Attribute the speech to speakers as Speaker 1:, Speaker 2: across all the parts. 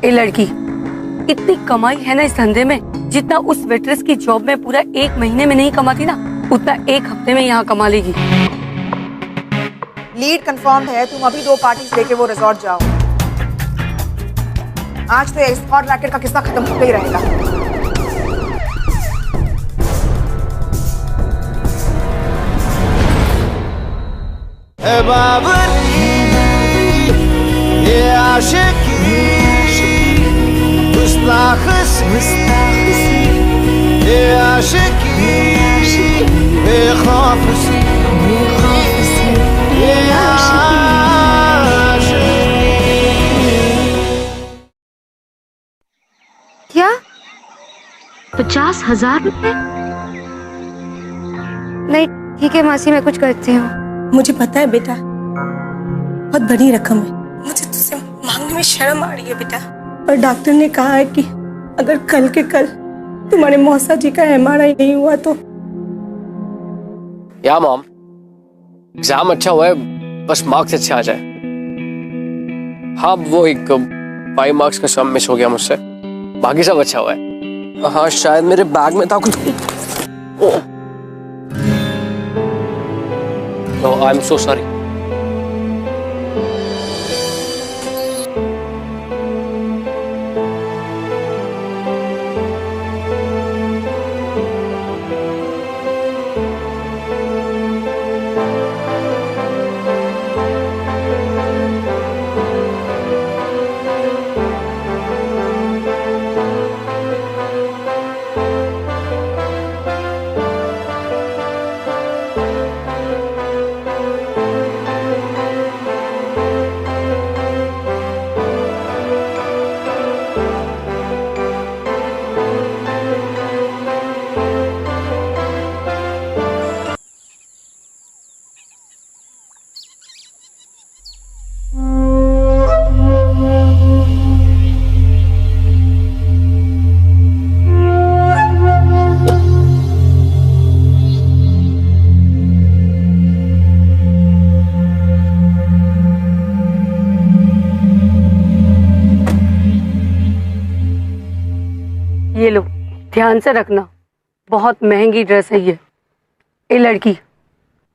Speaker 1: ए लड़की, इतनी कमाई है ना इस धंधे में, जितना उस वेट्रेस की जॉब में पूरा 1 महीने में नहीं कमाती ना, उतना 1 हफ्ते में यहाँ कमा लेगी।
Speaker 2: लीड कंफर्म है, तुम अभी 2 पार्टीज लेके वो रिजॉर्ट जाओ। आज तो एस्कॉर्ट रैकेट का किस्सा खत्म होते ही रहेगा।
Speaker 3: बाबरी ये आशिकी गुस्ताख सी ये आशिकी बेखौफ सी ये आशिकी।
Speaker 4: क्या 50,000 रुपए? नहीं ठीक है मासी, मैं कुछ करती हूँ।
Speaker 5: मुझे पता है बेटा, बहुत बड़ी रकम है, मुझे तुझसे मांगने में शर्म आ रही है बेटा। और डॉक्टर ने कहा है कि अगर कल के कल तुम्हारे मौसा जी का MRI नहीं हुआ तो।
Speaker 6: या मॉम, एग्जाम अच्छा हुआ है, बस मार्क्स अच्छे आ जाए। हाँ वो एक 5 मार्क्स का सम मिस हो गया मुझसे, बाकी सब अच्छा हुआ है। हाँ शायद मेरे बैग में था कुछ। Oh, I'm so sorry.
Speaker 1: ये लो, ध्यान से रखना, बहुत महंगी ड्रेस है ये। ए लड़की,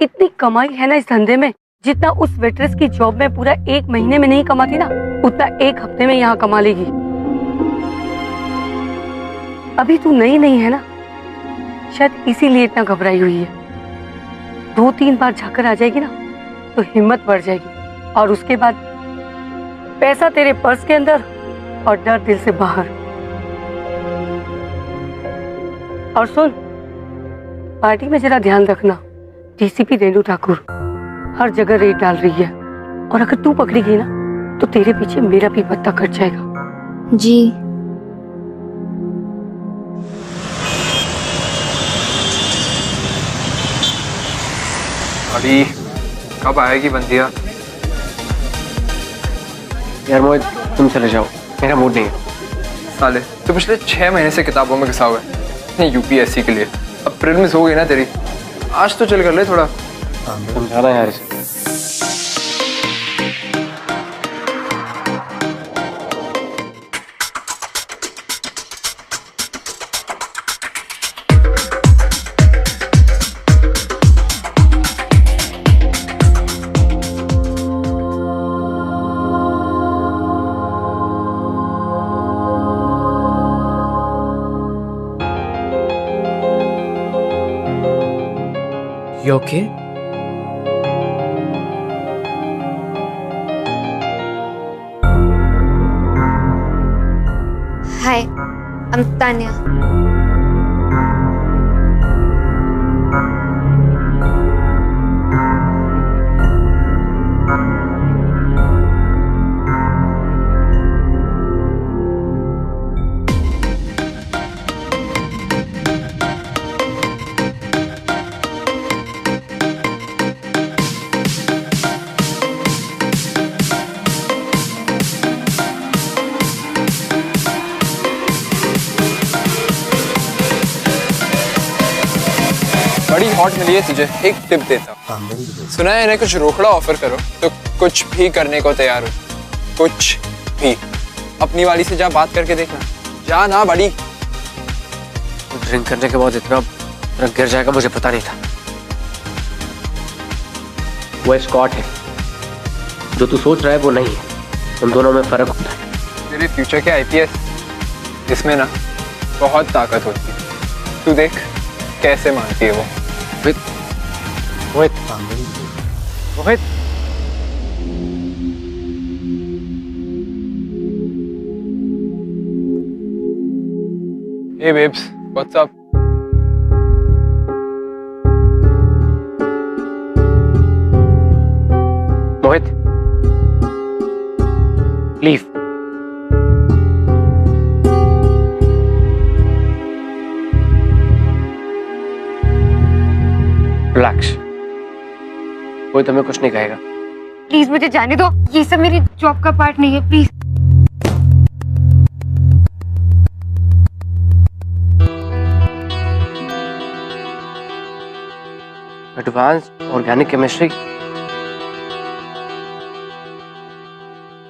Speaker 1: इतनी कमाई है ना इस धंधे में, जितना उस वेट्रेस की जॉब में पूरा 1 महीने में नहीं कमाती ना, उतना 1 हफ्ते में यहाँ कमा लेगी। अभी तू नई नहीं है ना, शायद इसीलिए इतना घबराई हुई है। 2-3 बार झाकर आ जाएगी ना तो हिम्मत बढ़ जाएगी, और उसके बाद पैसा तेरे पर्स के अंदर और डर दिल से बाहर। और सुन, पार्टी में जरा ध्यान रखना, DCP रेणु ठाकुर हर जगह रेड डाल रही है, और अगर तू पकड़ी गई ना तो तेरे पीछे मेरा भी पत्ता कट जाएगा।
Speaker 4: जी
Speaker 7: अभी कब आएगी बंदिया?
Speaker 6: यार मोहित, तुम चले जाओ, मेरा मूड नहीं है।
Speaker 7: साले तो पिछले 6 महीने से किताबों में घिसा हुआ है UPSC के लिए। अब प्रीलिम्स हो गई ना तेरी, आज तो चल कर ले थोड़ा।
Speaker 6: समझाना यार इसे। You okay?
Speaker 4: Hi, I'm Tanya.
Speaker 7: बड़ी हॉट मिली है तुझे, एक टिप देता हूँ। सुना है इन्हें कुछ रोकड़ा ऑफर करो तो कुछ भी करने को तैयार हो, कुछ भी। अपनी वाली से जा बात करके देखना। जा ना बड़ी।
Speaker 6: ड्रिंक करने के बाद इतना गिर जाएगा मुझे पता नहीं था। वो स्कॉट है, जो तू सोच रहा है वो नहीं है। उन दोनों में फर्क होता है।
Speaker 7: तेरे फ्यूचर के आईपीएस इसमें ना बहुत ताकत होती है। तू देख कैसे मानती है वो।
Speaker 6: Rohit, Rohit,
Speaker 7: Hey babes, what's up?
Speaker 6: मोहित, लीव। रिलैक्स, कोई तुम्हें कुछ नहीं कहेगा।
Speaker 4: प्लीज मुझे जाने दो, ये सब मेरी जॉब का पार्ट नहीं है, प्लीज।
Speaker 6: एडवांस ऑर्गेनिक केमिस्ट्री,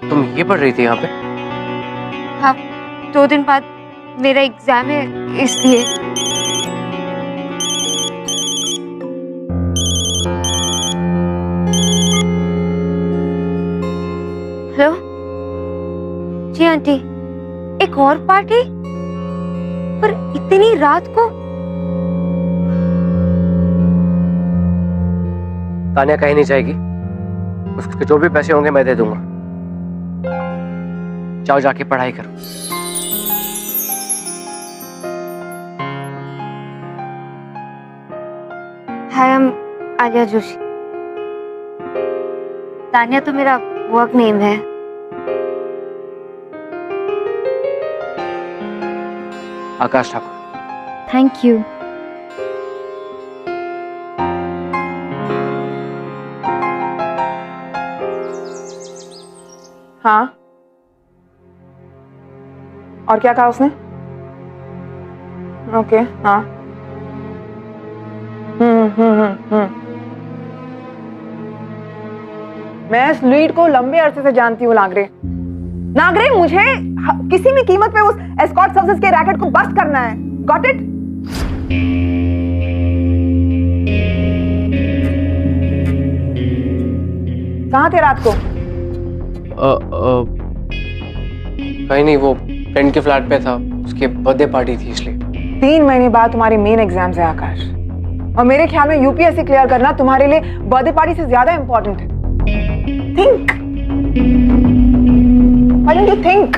Speaker 6: तुम ये पढ़ रही थी यहाँ पे?
Speaker 4: हाँ, 2 दिन बाद मेरा एग्जाम है, इसलिए। हेलो जी आंटी, एक और पार्टी? पर इतनी रात को?
Speaker 6: तानिया कहीं नहीं जाएगी, उसके जो भी पैसे होंगे मैं दे दूंगा। जाओ जाके पढ़ाई करो।
Speaker 4: Hi, I am Alia Joshi. Tania तो मेरा वर्क नेम है।
Speaker 6: आकाश ठाकुर।
Speaker 4: Thank you.
Speaker 2: हाँ, और क्या कहा उसने? ओके, हाँ। मैं इस लीड को लंबे अरसे से जानती हूँ नागरे। नागरे, मुझे किसी भी कीमत पे उस एस्कॉर्ट सर्विसेज के रैकेट को बस्ट करना है। Got it? कहाँ थे रात को?
Speaker 6: कहीं नहीं, वो फ्रेंड के फ्लैट पे था, उसके बर्थडे पार्टी थी इसलिए।
Speaker 2: 3 महीने बाद तुम्हारी मेन एग्जाम्स है आकाश, और मेरे ख्याल में यूपीएससी क्लियर करना तुम्हारे लिए बर्थडे पार्टी से ज्यादा इंपॉर्टेंट है। Think, why don't you think?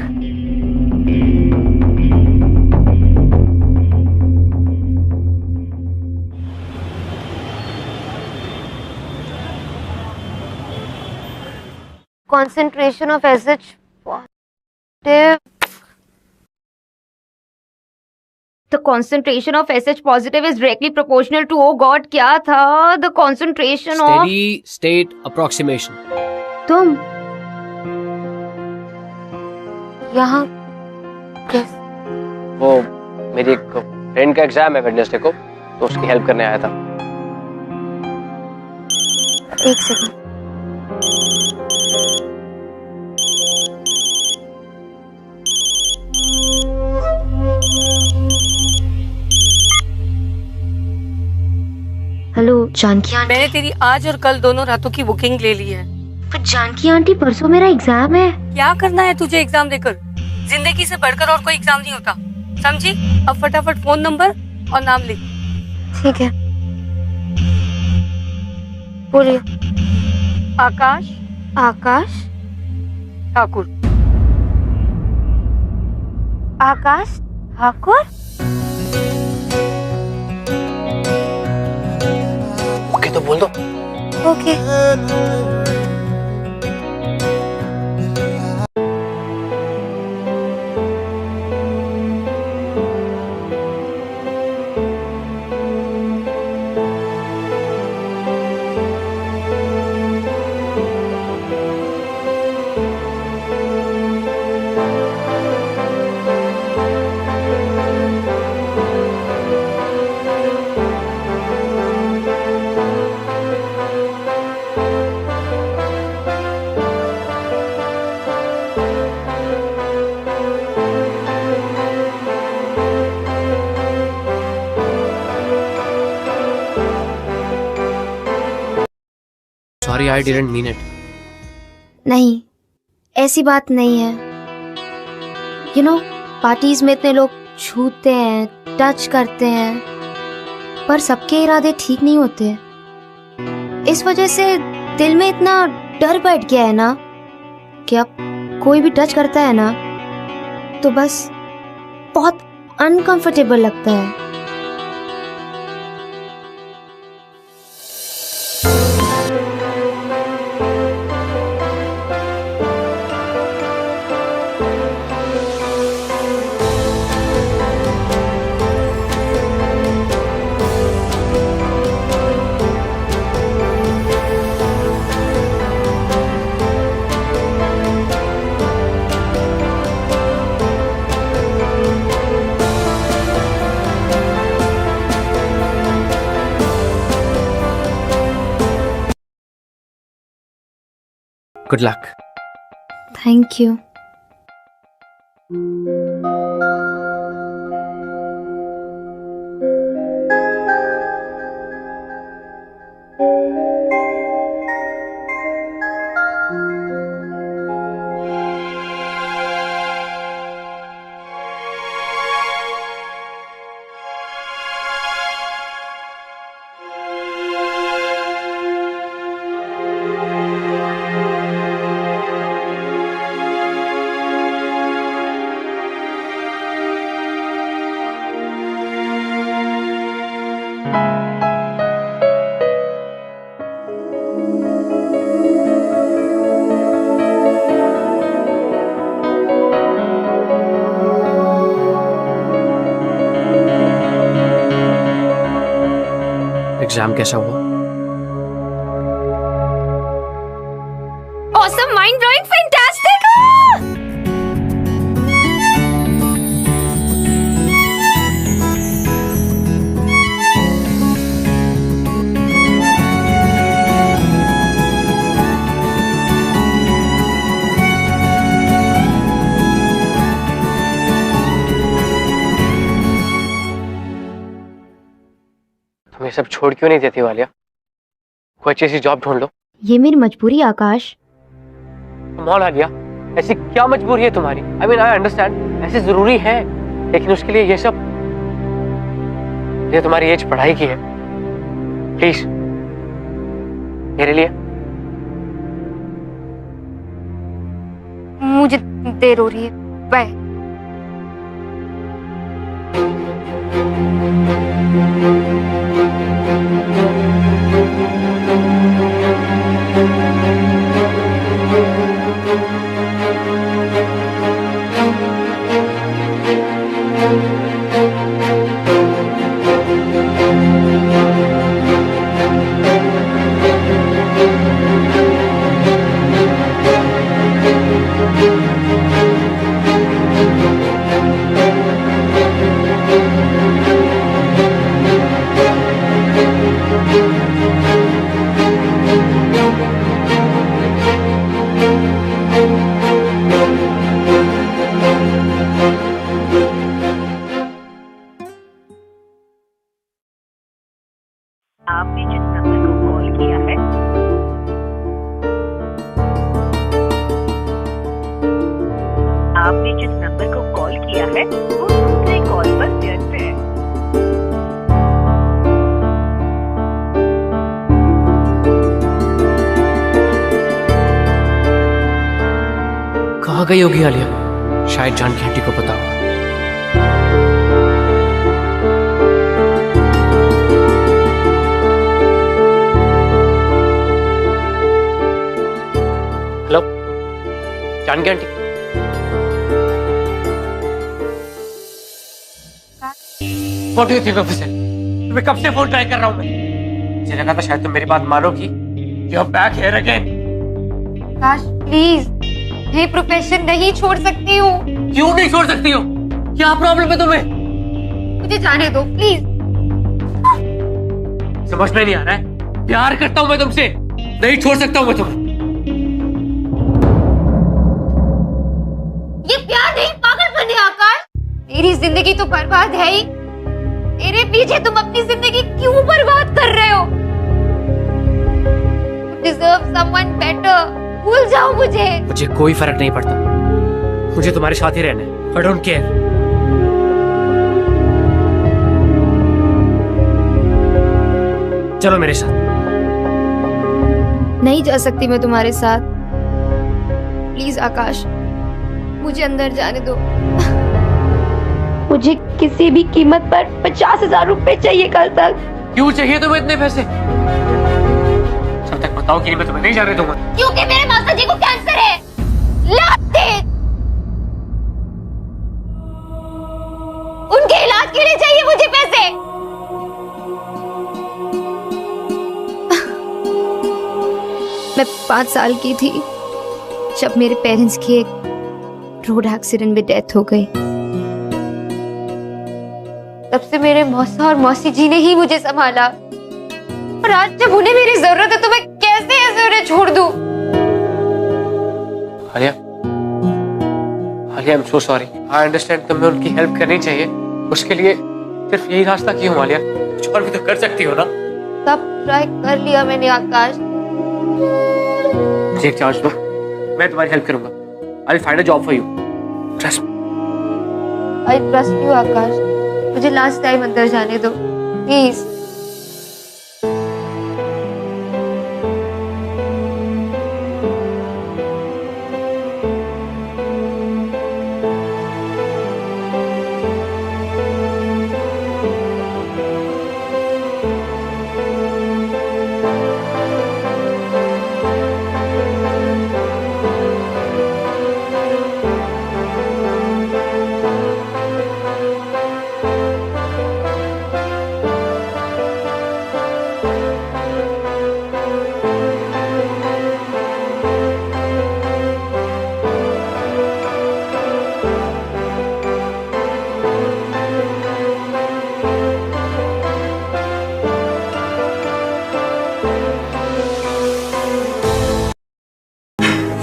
Speaker 4: Concentration of SH positive. The concentration of SH positive is directly proportional to, oh God, क्या था? The concentration of
Speaker 6: Steady state approximation.
Speaker 4: तुम यहाँ कैसे?
Speaker 6: वो मेरी एक फ्रेंड का एग्जाम है वेडनेसडे को, तो उसकी हेल्प करने आया था।
Speaker 4: एक सेकंड। Hello Janaki aunty.
Speaker 1: मैंने तेरी आज और कल दोनों रातों की बुकिंग ले ली है।
Speaker 4: पर जानकी आंटी, परसों मेरा एग्जाम है।
Speaker 1: क्या करना है तुझे एग्जाम देकर? जिंदगी से बढ़कर और कोई एग्जाम नहीं होता, समझी? अब फटाफट फोन नंबर और नाम लिख।
Speaker 4: ठीक है, बोलिए।
Speaker 1: आकाश
Speaker 4: आकाश
Speaker 1: ठाकुर।
Speaker 4: आकाश ठाकुर।
Speaker 6: ओके तो बोल दो।
Speaker 4: Okay.
Speaker 6: Sorry, I didn't mean it.
Speaker 4: नहीं, ऐसी बात नहीं है। यू नो, पार्टीज में इतने लोग छूते हैं, टच करते हैं, पर सबके इरादे ठीक नहीं होते। इस वजह से दिल में इतना डर बैठ गया है ना कि अब कोई भी टच करता है ना तो बस बहुत अनकंफर्टेबल लगता है।
Speaker 6: Good luck.
Speaker 4: Thank you.
Speaker 6: Exam कैसा हुआ?
Speaker 4: Awesome, mind blowing, fantastic!
Speaker 6: तुम ये सब छोड़ क्यों नहीं देती वालिया? कोई अच्छी सी जॉब ढूंढ लो।
Speaker 4: ये मेरी मजबूरी आकाश।
Speaker 6: कमाल आ गया, ऐसी क्या मजबूरी है तुम्हारी? आई मीन आई अंडरस्टैंड, ऐसे जरूरी है, लेकिन उसके लिए ये सब, ये तुम्हारी एज पढ़ाई की है। प्लीज मेरे लिए।
Speaker 4: मुझे देर हो रही है, बाय।
Speaker 8: आपने जिस नंबर को कॉल किया है वो दूसरे कॉल पर व्यस्त है।
Speaker 6: कहाँ गई होगी आलिया? शायद जानकी आंटी को पता होगा। Hello Janaki aunty. What do you think of this? मैं कब से फोन ट्राई कर रहा हूँ मैं। मुझे लगा था शायद तुम मेरी बात मानोगी। You're back here again.
Speaker 4: Akash please, ये प्रोफेशन नहीं छोड़ सकती हूँ।
Speaker 6: क्यों नहीं छोड़ सकती हो? क्या प्रॉब्लम है तुम्हें?
Speaker 4: मुझे जाने दो प्लीज।
Speaker 6: समझ में नहीं आ रहा है? प्यार करता हूँ मैं तुमसे, नहीं छोड़ सकता हूँ मैं तुम्हें।
Speaker 4: ये प्यार नहीं, पागलपन है आकाश। तेरी जिंदगी तो बर्बाद है ही, तेरे पीछे तुम अपनी जिंदगी क्यों बर्बाद कर रहे हो? deserve someone better. भूल जाओ मुझे.
Speaker 6: मुझे कोई फर्क नहीं पड़ता, मुझे तुम्हारे साथ ही रहना है. I don't care. चलो मेरे साथ.
Speaker 4: नहीं जा सकती मैं तुम्हारे साथ. प्लीज आकाश, मुझे अंदर जाने दो. मुझे किसी भी कीमत पर 50,000 रुपए चाहिए कल तक.
Speaker 6: क्यों चाहिए तुम्हें इतने पैसे? जब तक बताओ कि मैं तुम्हें नहीं जाने दूंगा.
Speaker 4: क्योंकि मेरे माता जी को कैंसर है. लाते उनके इलाज के लिए चाहिए मुझे पैसे. मैं 5 साल की थी जब मेरे पेरेंट्स की एक रोड एक्सीडेंट में डेथ हो गई. तब से मेरे मौसा और मौसी जी ने ही मुझे संभाला. और आज जब उन्हें मेरी जरूरत है तो मैं कैसे ऐसे उन्हें छोड़ दूं?
Speaker 6: Alia, Alia, I am so sorry. I understand तुम्हें उनकी हेल्प करनी चाहिए. उसके लिए सिर्फ यही रास्ता क्यों आलिया? कुछ और भी तो कर सकती हो ना.
Speaker 4: सब ट्राई कर लिया मैंने आकाश.
Speaker 6: मुझे एक चांस दो, मैं तुम्हारी हेल्प करूंगा. I will find a job for you. Trust me.
Speaker 4: I trust you Akash. मुझे लास्ट टाइम अंदर जाने दो प्लीज.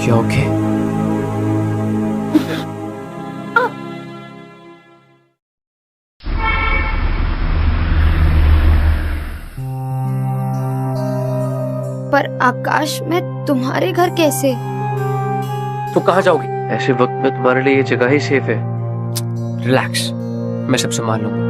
Speaker 6: You okay?
Speaker 4: पर आकाश, मैं तुम्हारे घर कैसे?
Speaker 6: तो कहाँ जाओगी? ऐसे वक्त में तुम्हारे लिए ये जगह ही सेफ है. रिलैक्स, मैं सब संभाल लूंगा.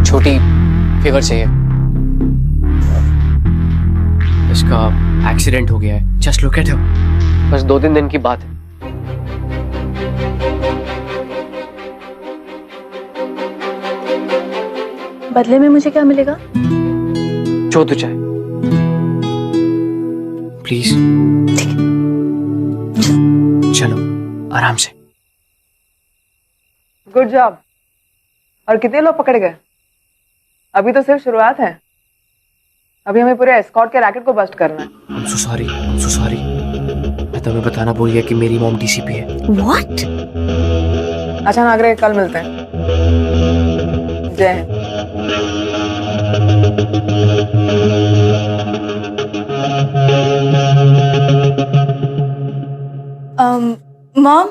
Speaker 6: छोटी फेवर चाहिए. इसका एक्सीडेंट हो गया है. Just look at him. बस 2-3 दिन की बात है.
Speaker 5: बदले में मुझे क्या मिलेगा?
Speaker 6: जो तू चाहे. प्लीज. चलो आराम से.
Speaker 2: Good job. और कितने लोग पकड़ गए? अभी तो सिर्फ शुरुआत है. अभी हमें पूरे एस्कॉर्ट के रैकेट को बस्ट करना है.
Speaker 6: I'm so sorry. I'm so sorry. मैं तुम्हें बताना भूल गया कि मेरी मॉम डीसीपी है.
Speaker 4: What?
Speaker 2: अच्छा नागरे, कल मिलते हैं. जय हिंद.
Speaker 5: मॉम,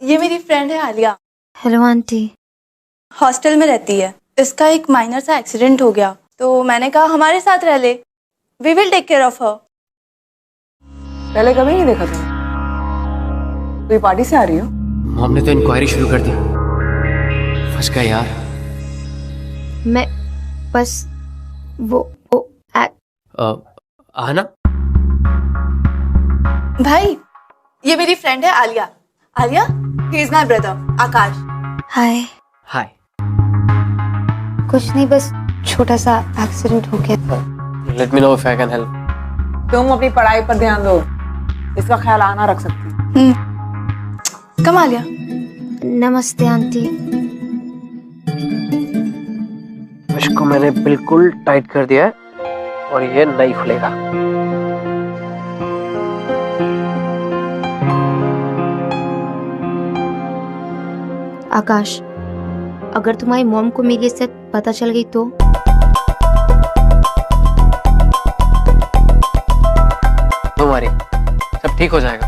Speaker 5: ये मेरी फ्रेंड है आलिया.
Speaker 4: Hello aunty.
Speaker 5: हॉस्टल में रहती है. इसका एक माइनर सा एक्सीडेंट हो गया तो मैंने कहा हमारे साथ रह ले. We will take care of her.
Speaker 2: पहले कभी नहीं देखा तुमने. कोई पार्टी से आ रही हो?
Speaker 6: मॉम ने तो इंक्वायरी शुरू कर दी. फंस गया यार.
Speaker 4: मैं बस वो
Speaker 6: आना.
Speaker 5: भाई, ये मेरी फ्रेंड है Alia. Alia, he is my brother Akash.
Speaker 4: Hi.
Speaker 6: Hi.
Speaker 4: कुछ नहीं, बस छोटा सा एक्सीडेंट हो गया.
Speaker 6: Let me know if I can help.
Speaker 2: तुम अपनी पढ़ाई पर ध्यान दो. इसका ख्याल आना रख सकती.
Speaker 5: कम आलिया.
Speaker 4: नमस्ते आंटी.
Speaker 6: इसको मैंने बिल्कुल टाइट कर दिया है और ये नहीं खुलेगा.
Speaker 4: आकाश, अगर तुम्हारी मॉम को मेरी इज्जत पता चल गई तो?
Speaker 6: मारिए, सब ठीक हो जाएगा।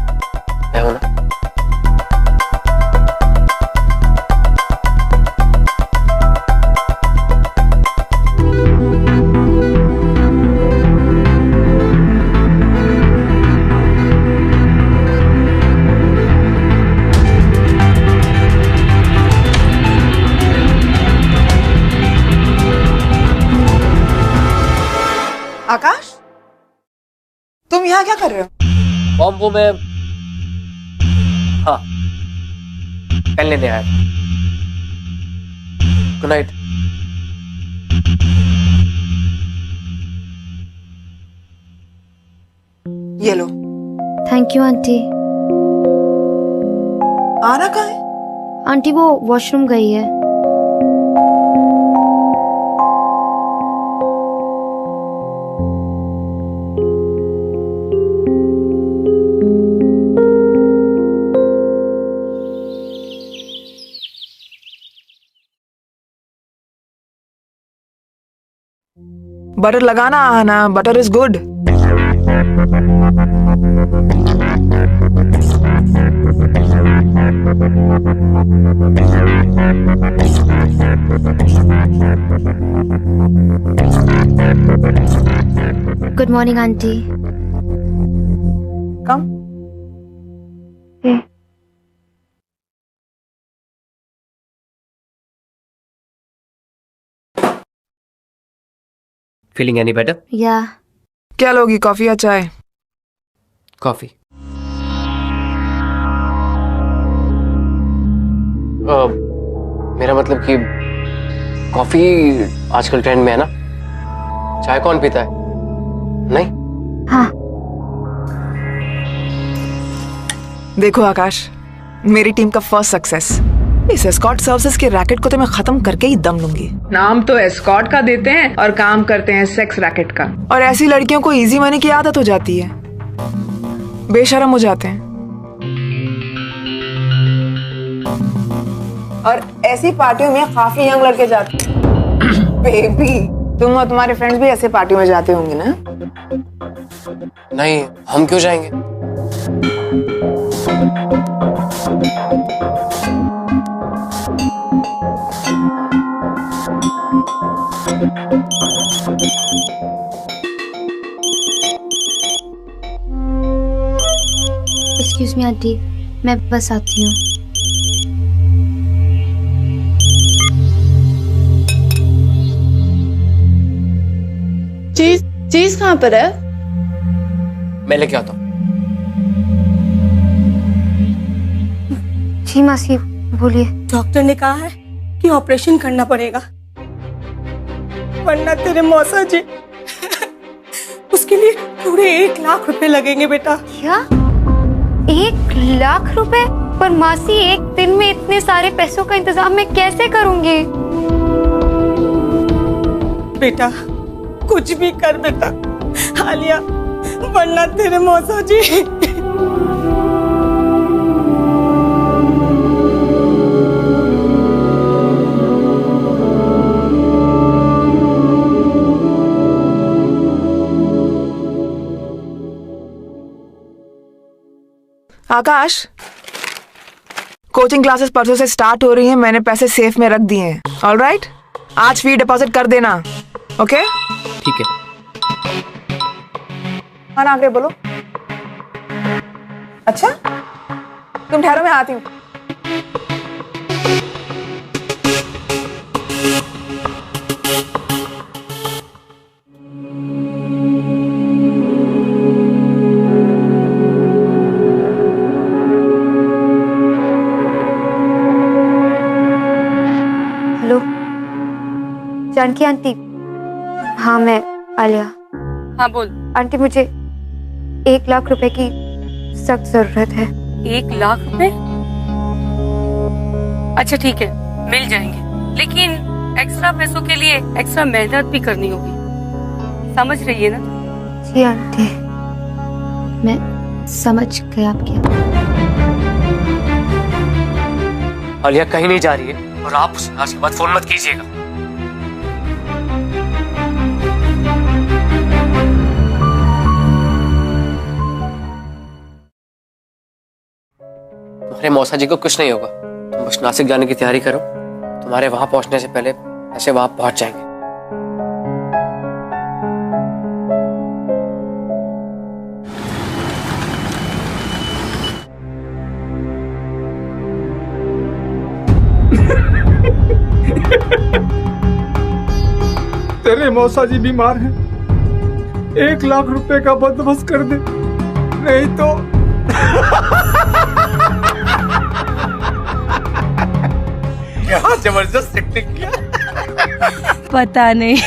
Speaker 6: मैं हूं ना।
Speaker 2: आकाश, तुम यहाँ क्या कर रहे हो?
Speaker 6: बॉम्बो में, हाँ, कल लेने आया। Good night.
Speaker 2: ये लो।
Speaker 4: Thank you aunty.
Speaker 2: आना कहाँ है?
Speaker 4: आंटी वो वॉशरूम गई है।
Speaker 2: बटर लगाना आना, butter is good.
Speaker 4: Good morning aunty.
Speaker 2: Come.
Speaker 6: Feeling any better?
Speaker 4: या
Speaker 2: क्या लोगी, कॉफी या चाय?
Speaker 6: कॉफी। मेरा मतलब कि कॉफी आजकल ट्रेंड में है ना, चाय कौन पीता है? नहीं?
Speaker 4: हाँ।
Speaker 2: देखो आकाश, मेरी टीम का फर्स्ट सक्सेस। इस एस्कॉर्ट सर्विसेज के रैकेट को तो मैं खत्म करके ही दम लूंगी।
Speaker 9: नाम तो एस्कॉर्ट का देते हैं और काम करते हैं सेक्स रैकेट का।
Speaker 2: और ऐसी लड़कियों को इजी मनी की आदत हो जाती है, बेशरम हो जाते हैं। और ऐसी पार्टियों में काफी यंग लड़के जाते हैं। बेबी, तुम और तुम्हारे फ्रेंड्स भी ऐसे पार्टियों में जाते होंगे ना?
Speaker 6: नहीं, हम क्यों जाएंगे?
Speaker 4: एक्सक्यूज मी आंटी, मैं बस आती हूँ।
Speaker 9: चीज कहाँ पर है?
Speaker 6: मैं लेके आता हूँ।
Speaker 4: जी मासी, बोलिए।
Speaker 5: डॉक्टर ने कहा है कि ऑपरेशन करना पड़ेगा, वरना तेरे मौसा जी उसके लिए पूरे 1 लाख रुपए लगेंगे बेटा।
Speaker 4: क्या 1 लाख रुपए? पर मासी, एक दिन में इतने सारे पैसों का इंतजाम मैं कैसे करूंगी?
Speaker 5: बेटा कुछ भी कर बेटा, आलिया, वरना तेरे मौसा जी।
Speaker 2: आकाश, कोचिंग क्लासेस परसों से स्टार्ट हो रही हैं। मैंने पैसे सेफ में रख दिए हैं। ऑलराइट, आज फी डिपॉजिट कर देना। ओके?
Speaker 6: ठीक है।
Speaker 2: हाँ नागरे, बोलो। अच्छा, तुम ठहरो, मैं आती हूँ।
Speaker 4: Hello Janaki aunty. हाँ, मैं आलिया।
Speaker 1: हाँ बोल।
Speaker 4: आंटी, मुझे 1 लाख रुपए की सख्त जरूरत है।
Speaker 1: 1 लाख रुपए? अच्छा ठीक है, मिल जाएंगे, लेकिन एक्स्ट्रा पैसों के लिए एक्स्ट्रा मेहनत भी करनी होगी, समझ रही है ना?
Speaker 4: जी आंटी, मैं समझ गई आपकी।
Speaker 6: आलिया कहीं नहीं जा रही है और आप उसे आज के बाद फोन मत कीजिएगा। अरे मौसा जी को कुछ नहीं होगा, तुम बस नासिक जाने की तैयारी करो, तुम्हारे वहां पहुंचने से पहले ऐसे वहां पहुंच जाएंगे।
Speaker 10: तेरे मौसा जी बीमार हैं, 1 लाख रुपए का बंदोबस्त कर दे, नहीं तो
Speaker 3: क्या जबरदस्त एक्टिंग किया।
Speaker 5: पता नहीं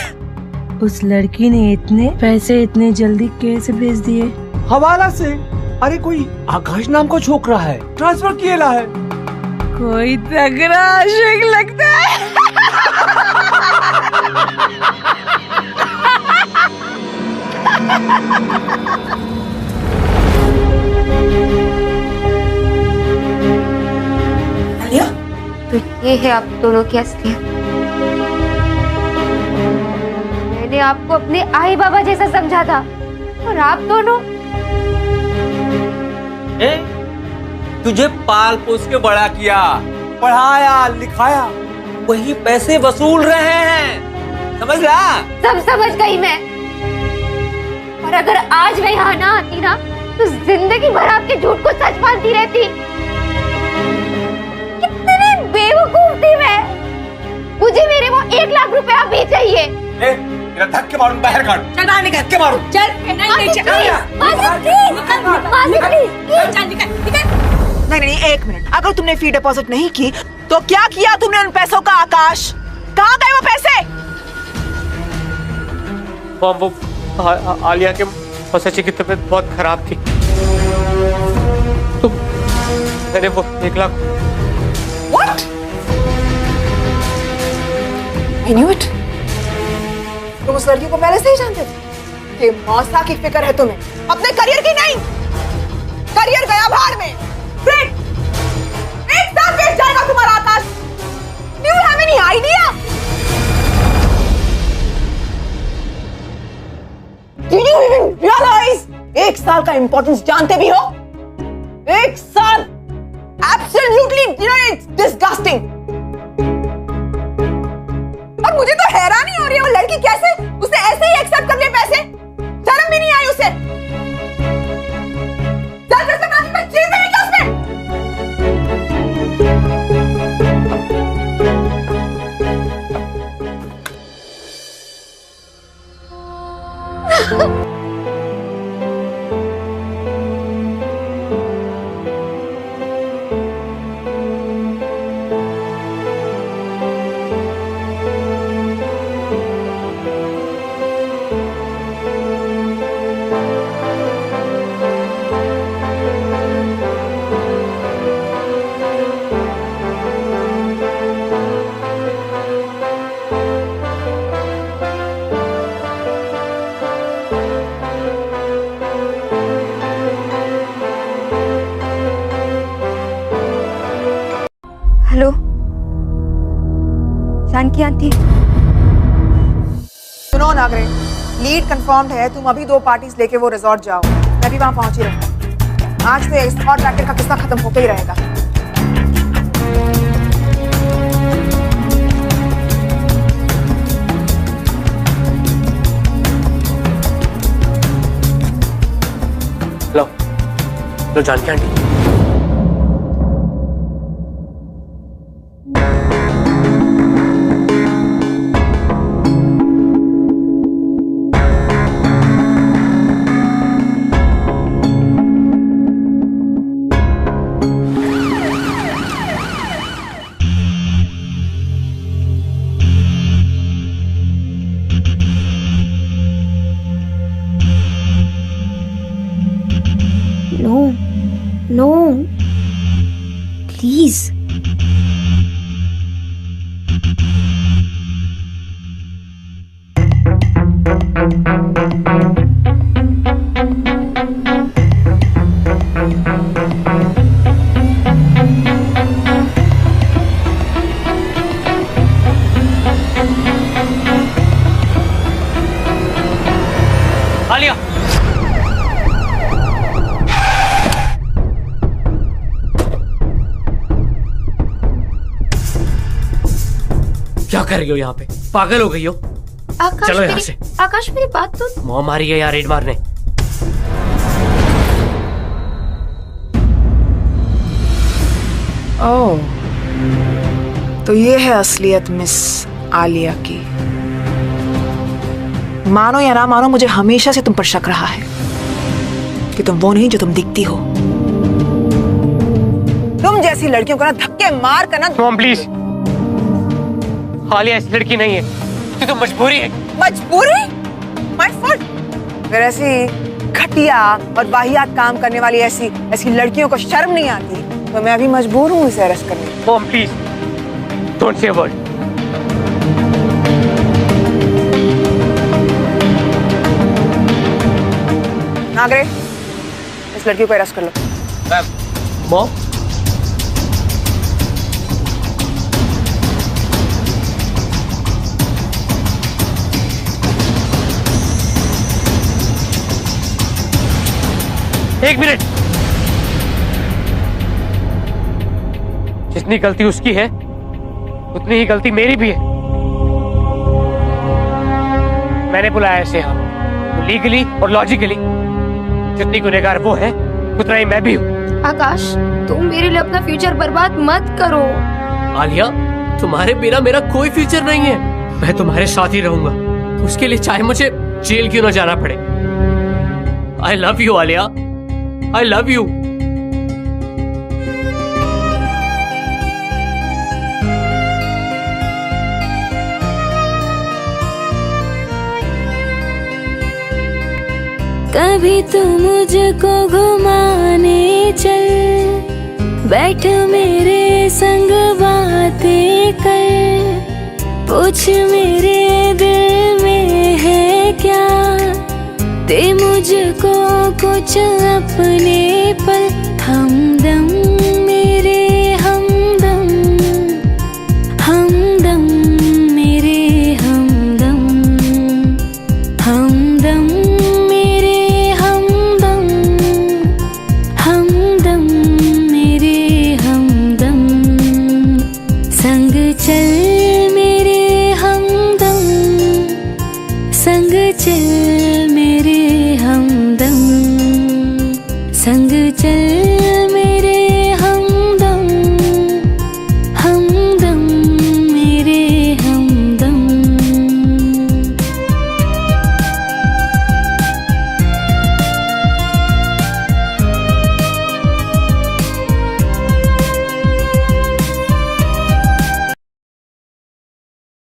Speaker 5: उस लड़की ने इतने पैसे इतने जल्दी कैसे भेज दिए।
Speaker 10: हवाला से। अरे कोई आकाश नाम का छोकरा है, ट्रांसफर किया है।
Speaker 5: कोई तगड़ा आशिक लगता है। आलिया,
Speaker 4: तो ये है आप दोनों की असलियत। मैंने आपको अपने आई बाबा जैसा समझा था और आप दोनों
Speaker 11: तुझे पाल पोस के बड़ा किया, पढ़ाया लिखाया, वही पैसे वसूल रहे हैं, समझ रहा?
Speaker 4: सब समझ गई मैं। और अगर आज मैं यहाँ ना आती ना तो जिंदगी भर आपके झूठ को सच मानती रहती। कितनी बेवकूफ थी मैं। मुझे मेरे वो 1 लाख रुपए अभी चाहिए।
Speaker 11: तेरा धक्के मारूं, बाहर काट।
Speaker 5: चल निकल,
Speaker 11: धक्के मारूं।
Speaker 5: चल नहीं चल।
Speaker 2: नहीं, 1 मिनट। अगर तुमने फी डिपॉजिट नहीं की तो क्या किया तुमने उन पैसों का? आकाश, कहाँ गए वो पैसे?
Speaker 6: वो आलिया के मौसा जी की तबीयत बहुत खराब थी, तो मैंने वो 1 lakh.
Speaker 2: What? I knew it. तुम उस लड़की को पहले से ही जानते थे कि मौसा की फिक्र है तुम्हें, अपने करियर की नहीं। करियर गया भाड़ में। ग्रेट, 1 साल वेस्ट जाएगा तुम्हारा। आकाश, Do you have any idea? Did you even realize 1 साल का इंपॉर्टेंस जानते भी हो? 1 साल, Absolutely, it's disgusting. और मुझे तो हैरानी हो रही है, वो लड़की कैसे उसने ऐसे ही एक्सेप्ट कर लिए पैसे? शर्म भी नहीं आई उसे? चीज नहीं क्या उसमें? Hello Janaki aunty. सुनो नागरे, लीड कंफर्म्ड है। तुम अभी 2 पार्टीज लेके वो रिजॉर्ट जाओ। मैं भी वहां पहुंची रहूंगा। आज तो इस हॉट रैकेट का किस्सा खत्म होके ही रहेगा।
Speaker 6: लो जानकी आंटी।
Speaker 4: नो
Speaker 6: क्या कर रही हो यहाँ पे? पागल हो गई हो?
Speaker 4: आकाश
Speaker 6: चलो यहाँ से।
Speaker 4: आकाश मेरी बात तो।
Speaker 6: मॉम आ रही है यहाँ रेड मारने।
Speaker 2: ओह, तो ये है असलियत मिस आलिया की। मानो या ना मानो, मुझे हमेशा से तुम पर शक रहा है कि तुम वो नहीं जो तुम दिखती हो। तुम जैसी लड़कियों को ना धक्के मार कर ना।
Speaker 6: मॉम प्लीज, आलिया ऐसी लड़की नहीं है, ये तो मजबूरी है।
Speaker 2: मजबूरी? My fault. अगर ऐसी घटिया और वाहियात काम करने वाली ऐसी लड़कियों को शर्म नहीं आती तो मैं अभी मजबूर हूँ इसे अरेस्ट करने।
Speaker 6: Mom please, don't say a word.
Speaker 2: Nagare, इस लड़की को अरेस्ट कर लो।
Speaker 6: मॉम, एक मिनट। जितनी गलती उसकी है उतनी ही गलती मेरी भी है। मैंने बुलाया इसे यहाँ लीगली और लॉजिकली। जितनी गुनहगार वो है उतना ही मैं भी हूँ।
Speaker 4: आकाश, तुम मेरे लिए अपना फ्यूचर बर्बाद मत करो।
Speaker 6: आलिया, तुम्हारे बिना मेरा कोई फ्यूचर नहीं है। मैं तुम्हारे साथ ही रहूंगा, उसके लिए चाहे मुझे जेल क्यों ना जाना पड़े। I love you Alia, I love you.
Speaker 12: कभी तू मुझको घुमाने चल, बैठ मेरे संग बातें कर, पूछ मेरे दिल में है क्या, दे मुझको कुछ अपने पल। हमदम मेरे हमदम, हमदम मेरे हमदम, हमदम मेरे हमदम, हमदम मेरे हमदम, संग चल मेरे हमदम, संग चल